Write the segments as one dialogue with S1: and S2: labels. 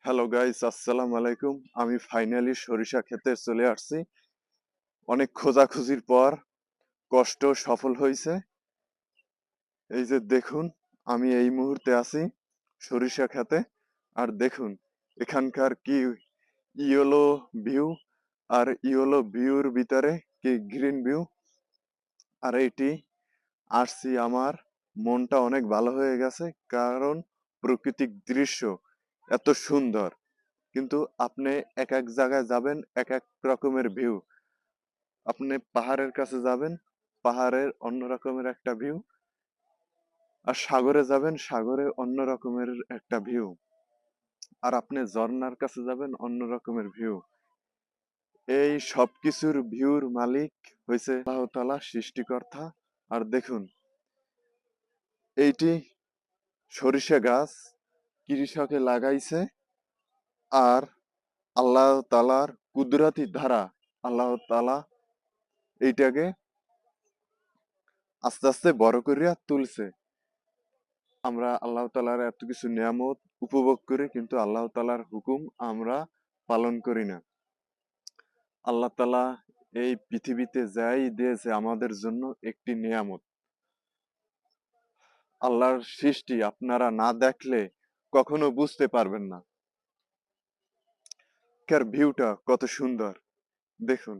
S1: Hello guys, আসসালামু আলাইকুম। আমি ফাইনালি সরিষা ক্ষেতে চলে আসছি। অনেক খোঁজাখুঁজির পর কষ্ট সফল হয়েছে। এই যে দেখুন, আমি এই মুহূর্তে আছি সরিষা ক্ষেতে। আর দেখুন এখানকার কি ইয়েলো ভিউ, আর ইয়েলো ভিউর ভিতরে কি গ্রিন ভিউ। আর এটি আসছি, আমার মনটা অনেক ভালো হয়ে গেছে, কারণ প্রাকৃতিক দৃশ্য এত সুন্দর। কিন্তু আপনি এক এক জায়গায় যাবেন, এক এক রকমের ভিউ। আপনি পাহাড়ের কাছে যাবেন, পাহাড়ের অন্য রকমের একটা ভিউ। আর সাগরে যাবেন, সাগরে অন্য রকমের একটা ভিউ। আর আপনি ঝর্ণার কাছে যাবেন, অন্য রকমের ভিউ। এই সবকিছুর ভিউর মালিক হয়েছে আল্লাহ তাআলা, সৃষ্টিকর্তা। আর দেখুন, এইটি সরিষা গাছ কৃষকে লাগাইছে। আর আল্লাহ তাআলার কুদরতি ধারা, আল্লাহ তাআলা এইটাকে আস্তে আস্তে বড় করিয়া তুলছে। আমরা আল্লাহ তাআলার এত কিছু নিয়ামত উপভোগ করি, কিন্তু আল্লাহ তাআলার হুকুম আমরা পালন করি না। আল্লাহ তাআলা এই পৃথিবীতে যাই দিয়েছে আমাদের জন্য একটি নিয়ামত। আল্লাহর সৃষ্টি আপনারা না দেখলে কখনো বুঝতে পারবেন না। কার ভিউটা কত সুন্দর দেখুন।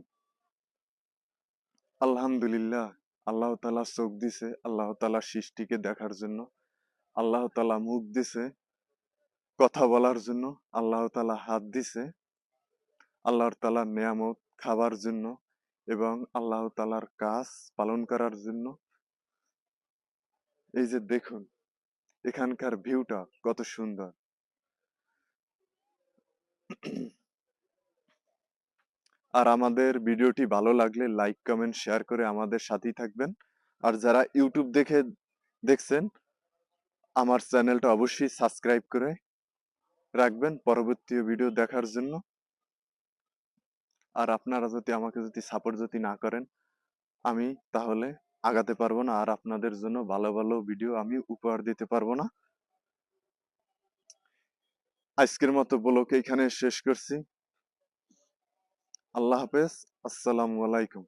S1: আলহামদুলিল্লাহ, আল্লাহ তাআলা চোখ দিছে আল্লাহ তাআলার সৃষ্টিকে দেখার জন্য। আল্লাহ তাআলা মুখ দিছে কথা বলার জন্য। আল্লাহ তাআলা হাত দিছে আল্লাহ তাআলার নিয়ামত খাবার জন্য এবং আল্লাহ তাআলার কাজ পালন করার জন্য। এই যে দেখুন এখানকার ভিউটা কত সুন্দর। আর আমাদের ভিডিওটি ভালো লাগলে লাইক কমেন্ট শেয়ার করে আমাদের সাথেই থাকবেন। আর যারা ইউটিউব দেখছেন, আমার চ্যানেলটা অবশ্যই সাবস্ক্রাইব করে রাখবেন পরবর্তী ভিডিও দেখার জন্য। আর আপনারা আমাকে সাপোর্ট না করেন, আমি তাহলে আগাতে পারবো না, আর আপনাদের জন্য ভালো ভালো ভিডিও আমি উপহার দিতে পারবো না। আজকের মতো ব্লগ এইখানে শেষ করছি। আল্লাহ হাফেজ, আসসালামু আলাইকুম।